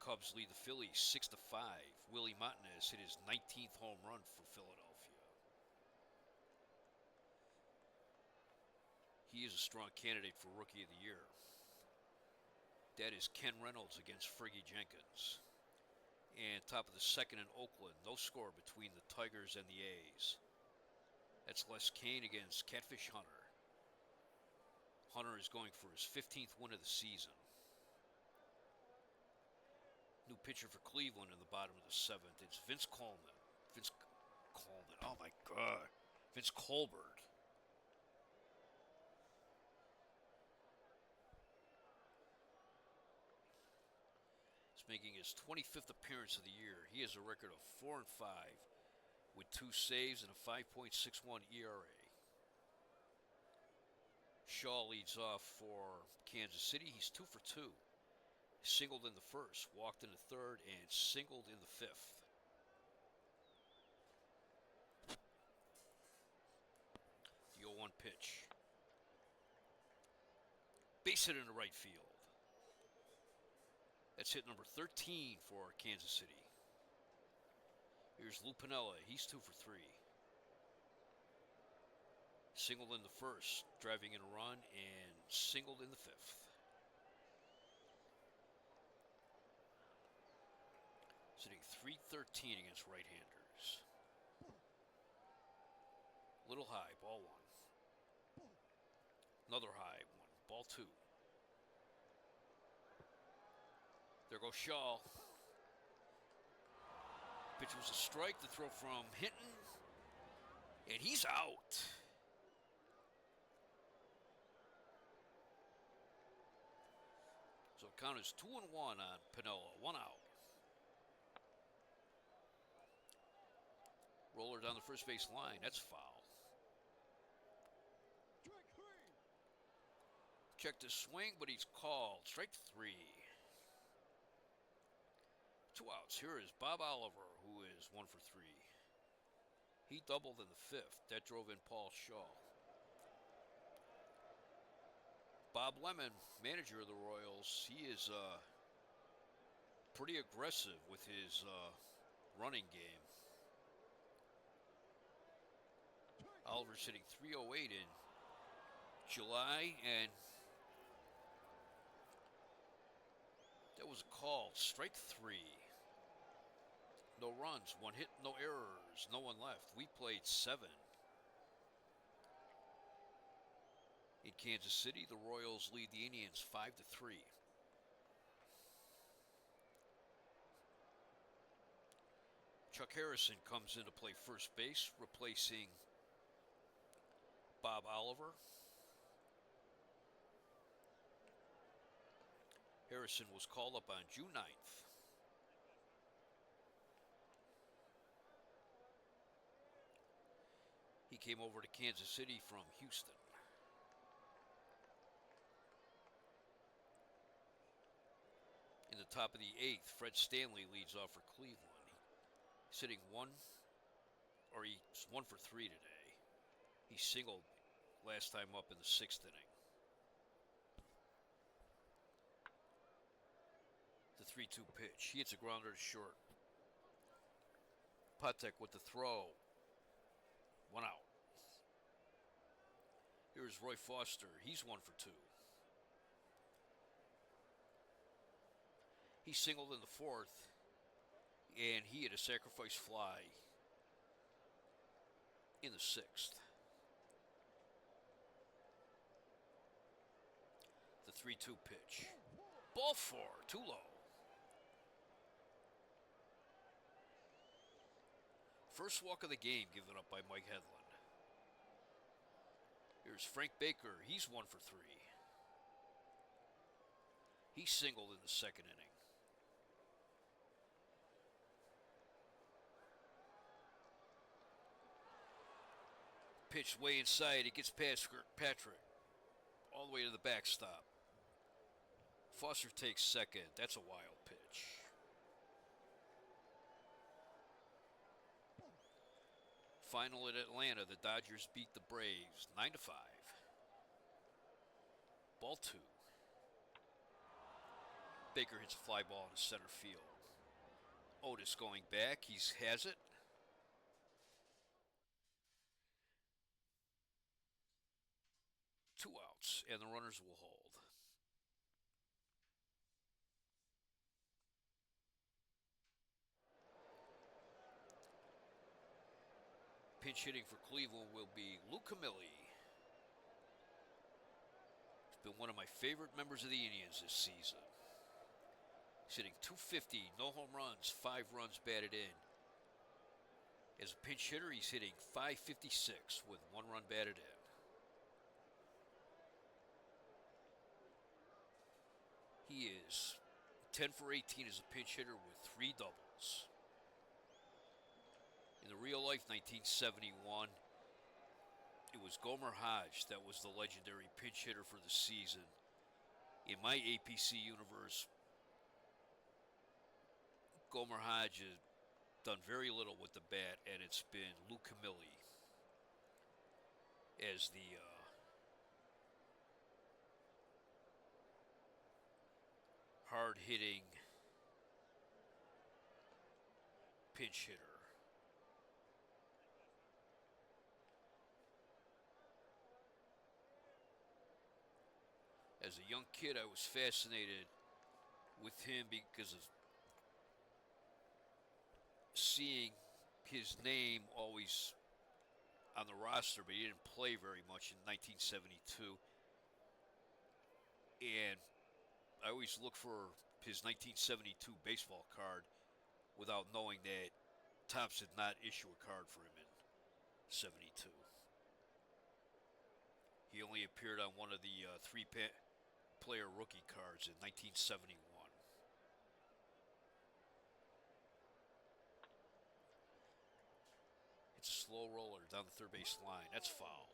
Cubs lead the Phillies 6-5. Willie Montanez hit his 19th home run for Philadelphia. He is a strong candidate for Rookie of the Year. That is Ken Reynolds against Fergie Jenkins. And top of the 2nd in Oakland, no score between the Tigers and the A's. That's Les Kane against Catfish Hunter. Hunter is going for his 15th win of the season. New pitcher for Cleveland in the bottom of the seventh. It's Vince Coleman. Vince Coleman. Oh my God. Vince Colbert. He's making his 25th appearance of the year. He has a record of 4-5 with 2 saves and a 5.61 ERA. Shaw leads off for Kansas City. He's 2 for 2. Singled in the first, walked in the third, and singled in the fifth. The 0-1 pitch. Base hit into right field. That's hit number 13 for Kansas City. Here's Lou Piniella. He's 2 for 3. Singled in the first, driving in a run, and singled in the fifth. Sitting .313 against right-handers. Little high, ball 1. Another high, 1, ball 2. There goes Shaw. Pitch was a strike. The throw from Hinton. And he's out. So count is 2-1 on Piniella. 1 out. Roller down the first base line. That's foul. Checked his swing, but he's called. Strike 3. 2 outs. Here is Bob Oliver, who is 1 for 3. He doubled in the fifth. That drove in Paul Shaw. Bob Lemon, manager of the Royals, he is pretty aggressive with his running game. Oliver's hitting .308 in July, and that was called. Strike 3. No runs, 1 hit, no errors, no one left. We played 7. In Kansas City, the Royals lead the Indians 5-3. Chuck Harrison comes in to play first base, replacing Bob Oliver. Harrison was called up on June 9th. He came over to Kansas City from Houston. In the top of the 8th, Fred Stanley leads off for Cleveland. He's hitting he's 1 for 3 today. He singled last time up in the 6th inning. The 3-2 pitch. He hits a grounder to short. Patek with the throw. 1 out. Here's Roy Foster. He's 1 for 2. He singled in the 4th, and he hit a sacrifice fly in the 6th. The 3-2 pitch. Ball 4, too low. First walk of the game given up by Mike Hedlund. Here's Frank Baker. He's 1 for 3. He singled in the 2nd inning. Pitch way inside. It gets past Kirkpatrick all the way to the backstop. Foster takes second. That's a wild pitch. Final at Atlanta, the Dodgers beat the Braves 9-5. Ball 2. Baker hits a fly ball into center field. Otis going back. He has it. Two outs, and the runners will hold. Pinch hitting for Cleveland will be Lou Camilli. He's been one of my favorite members of the Indians this season. He's hitting 250, no home runs, 5 runs batted in. As a pinch hitter, he's hitting 556 with 1 run batted in. He is 10 for 18 as a pinch hitter with 3 doubles. In the real life 1971, it was Gomer Hodge that was the legendary pinch hitter for the season. In my APC universe, Gomer Hodge has done very little with the bat, and it's been Lou Camilli as the hard-hitting pinch hitter. As a young kid, I was fascinated with him because of seeing his name always on the roster, but he didn't play very much in 1972. And I always look for his 1972 baseball card without knowing that Topps did not issue a card for him in 72. He only appeared on one of the three-player rookie cards in 1971. It's a slow roller down the third base line. That's foul.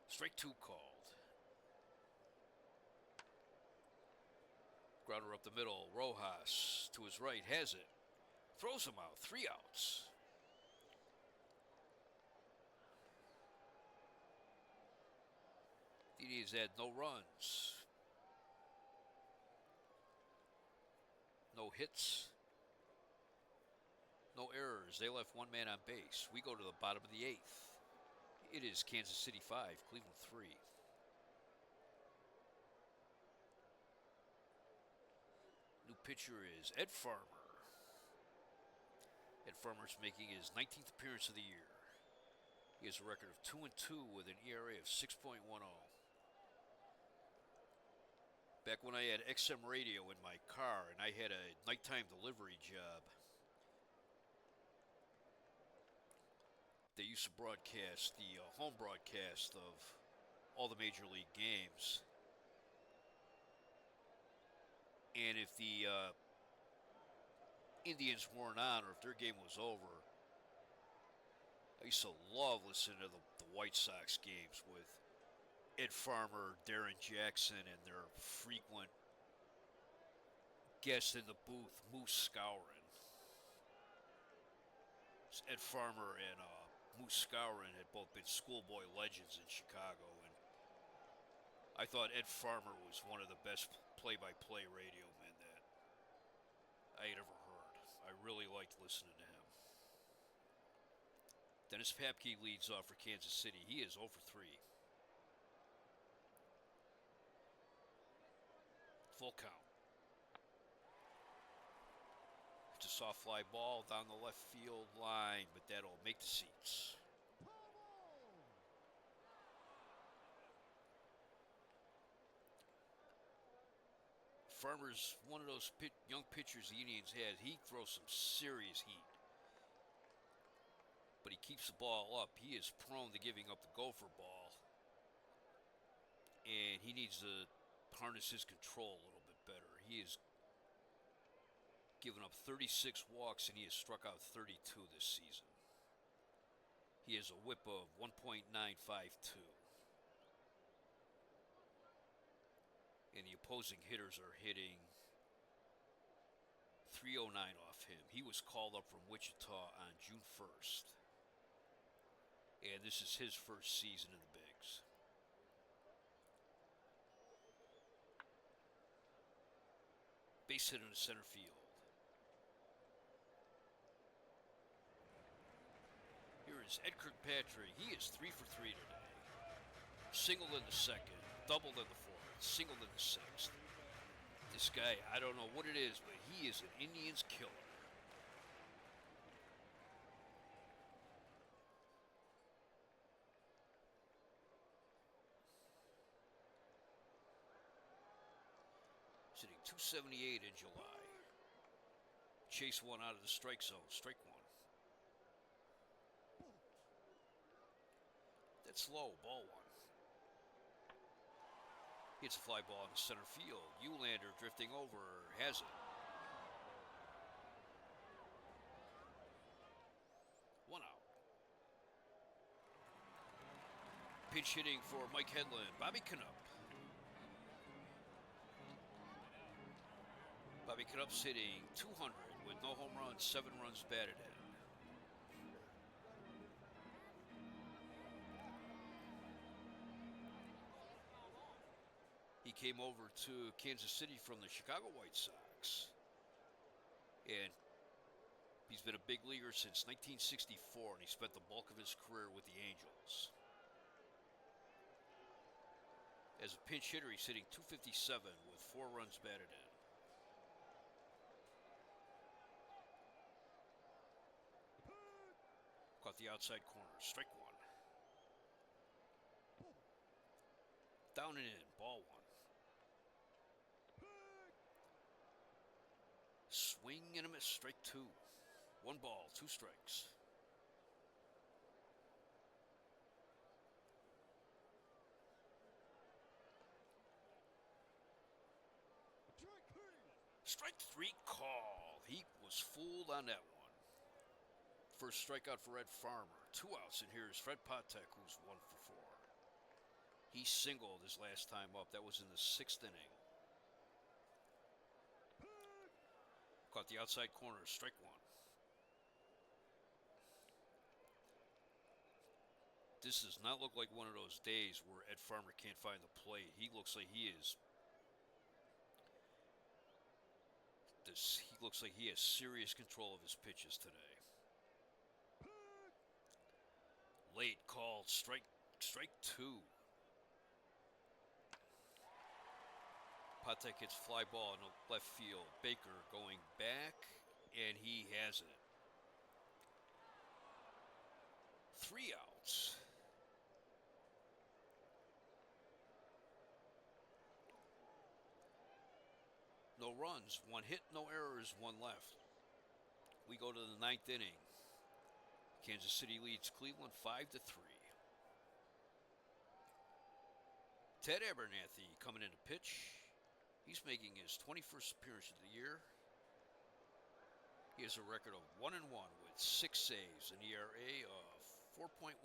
Strike 2 called. Grounder up the middle. Rojas to his right has it. Throws him out. 3 outs. The Indians had no runs. No hits. No errors. They left 1 man on base. We go to the bottom of the 8th. It is Kansas City 5, Cleveland 3. New pitcher is Ed Farmer. Ed Farmer's making his 19th appearance of the year. He has a record of 2-2 with an ERA of 6.10. Back when I had XM radio in my car and I had a nighttime delivery job, they used to broadcast the home broadcast of all the major league games. And if the Indians weren't on, or if their game was over, I used to love listening to the White Sox games with Ed Farmer, Darren Jackson, and their frequent guest in the booth, Moose Skowron. Ed Farmer and Moose Skowron had both been schoolboy legends in Chicago, and I thought Ed Farmer was one of the best play-by-play radio men that I had ever heard. I really liked listening to him. Dennis Papke leads off for Kansas City. He is 0 for 3. Full count. It's a soft fly ball down the left field line, but that'll make the seats. Farmer's one of those young pitchers the Indians had. He throws some serious heat, but he keeps the ball up. He is prone to giving up the gopher ball, and he needs to harness his control a little bit better. He has given up 36 walks, and he has struck out 32 this season. He has a whip of 1.952. And the opposing hitters are hitting 309 off him. He was called up from Wichita on June 1st. And this is his first season in the bigs. Base hit in the center field. Here is Ed Kirkpatrick. He is 3 for 3 today. Singled in the second, doubled in the fourth, singled in the sixth. This guy, I don't know what it is, but he is an Indians killer. hitting .278 in July. Chase one out of the strike zone, strike one. That's low, ball one. Hits a fly ball in the center field. Uhlaender drifting over, has it. One out. Pinch hitting for Mike Hedlund, Bobby Canup. Bobby Canup's hitting .200 with no home runs, 7 runs batted in. He came over to Kansas City from the Chicago White Sox. And he's been a big leaguer since 1964, and he spent the bulk of his career with the Angels. As a pinch hitter, he's hitting .257 with 4 runs batted in. Caught the outside corner, strike one. Down and in, ball one. Swing and a miss, strike two. 1 ball, 2 strikes. Strike 3 call. He was fooled on that one. First strikeout for Ed Farmer. 2 outs, and here's Fred Patek, who's 1 for 4. He singled his last time up. That was in the 6th inning. Caught the outside corner, strike one. This does not look like one of those days where Ed Farmer can't find the plate. He looks like he is. He looks like he has serious control of his pitches today. Late called, strike 2. Patek hits fly ball in the left field. Baker going back, and he has it. 3 outs. No runs, 1 hit, no errors, 1 left. We go to the 9th inning. Kansas City leads Cleveland 5-3. Ted Abernathy coming in to pitch. He's making his 21st appearance of the year. He has a record of 1-1 with 6 saves, an ERA of 4.13.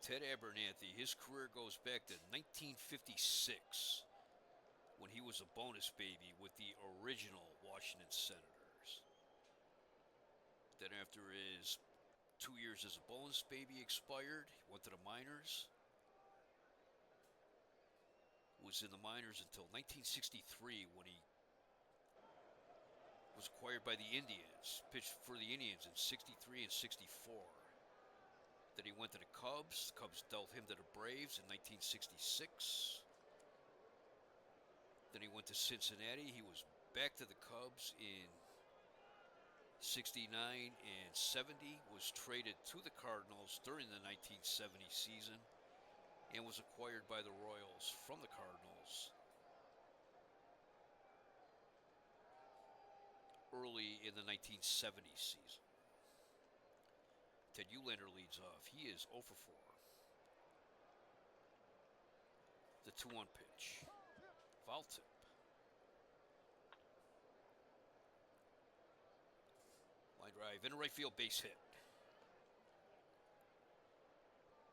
Ted Abernathy, his career goes back to 1956 when he was a bonus baby with the original Washington Senators. Then after his 2 years as a bonus baby expired, he went to the minors. Was in the minors until 1963 when he was acquired by the Indians, pitched for the Indians in 63 and 64. Then he went to the Cubs. The Cubs dealt him to the Braves in 1966. Then he went to Cincinnati. He was back to the Cubs in 69 and 70. Was traded to the Cardinals during the 1970 season and was acquired by the Royals from the Cardinals early in the 1970 season. Ted Uhlaender leads off. He is 0 for 4. The 2-1 pitch. Foul tip. Line drive into right field, base hit.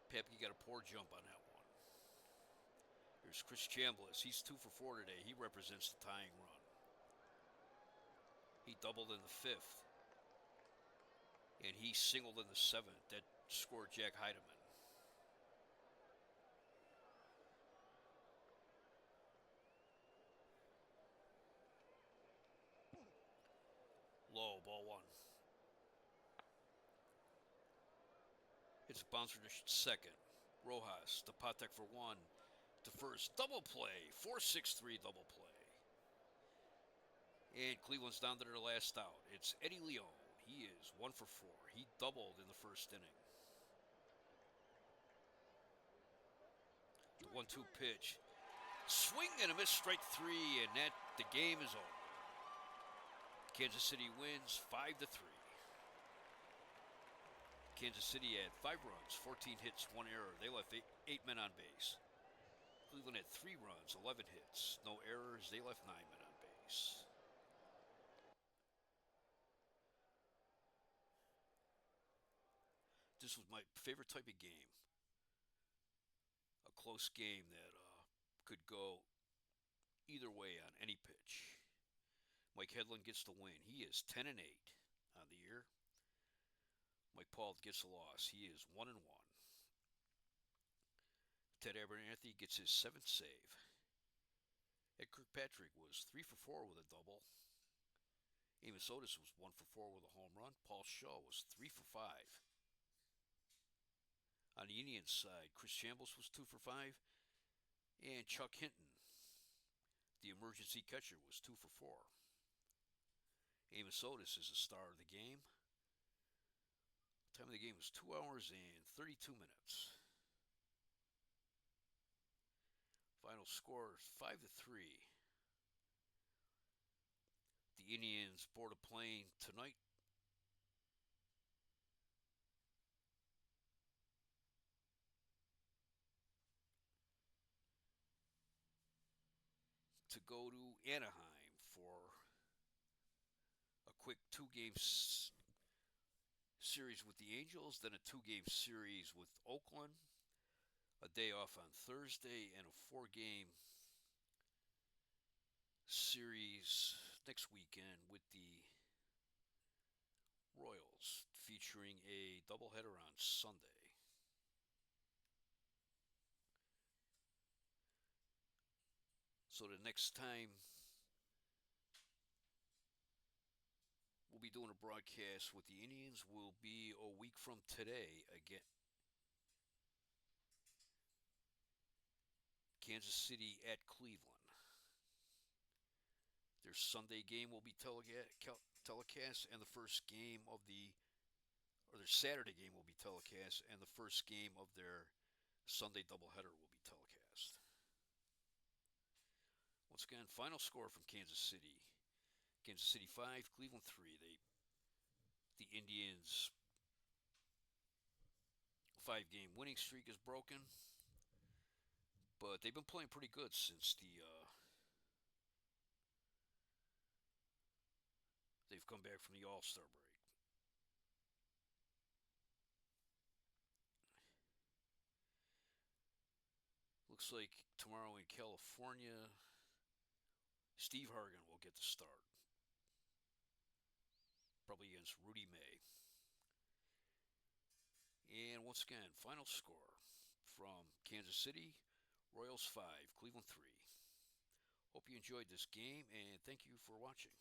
Pepke got a poor jump on that one. Here's Chris Chambliss. He's 2 for 4 today. He represents the tying run. He doubled in the 5th. And he singled in the 7th. That scored Jack Heidemann. Low, ball 1. It's a bouncer to second. Rojas to Patek for 1. To first, double play. 4-6-3 double play. And Cleveland's down to their last out. It's Eddie Leon. He is 1 for 4. He doubled in the first inning. The 1-2 pitch. Swing and a miss, strike three, and the game is over. Kansas City wins 5-3. Kansas City had 5 runs, 14 hits, 1 error. They left eight men on base. Cleveland had 3 runs, 11 hits, no errors. They left 9 men on base. This was my favorite type of game. A close game that could go either way on any pitch. Mike Hedlund gets the win. He is 10-8 on the year. Mike Paul gets a loss. He is 1-1. Ted Abernathy gets his 7th save. Ed Kirkpatrick was 3-for-4 with a double. Amos Otis was 1-for-4 with a home run. Paul Shaw was 3-for-5. On the Indians side, Chris Chambliss was 2-for-5. And Chuck Hinton, the emergency catcher, was 2-for-4. Amos Otis is the star of the game. The time of the game was 2 hours and 32 minutes. Final score is 5-3. The Indians board a plane tonight to go to Anaheim for a quick 2-game series with the Angels, then a 2-game series with Oakland, a day off on Thursday, and a 4-game series next weekend with the Royals, featuring a doubleheader on Sunday. So the next time we'll be doing a broadcast with the Indians will be a week from today again. Kansas City at Cleveland. Their Sunday game will be telecast, and the first game of their Saturday game will be telecast, and the first game of their Sunday doubleheader will be telecast. Once again, final score from Kansas City. Kansas City 5, Cleveland 3. The Indians' 5-game winning streak is broken, but they've been playing pretty good since they've come back from the All-Star break. Looks like tomorrow in California, Steve Hargan will get the start. Probably against Rudy May. And once again, final score from Kansas City, Royals 5, Cleveland 3. Hope you enjoyed this game, and thank you for watching.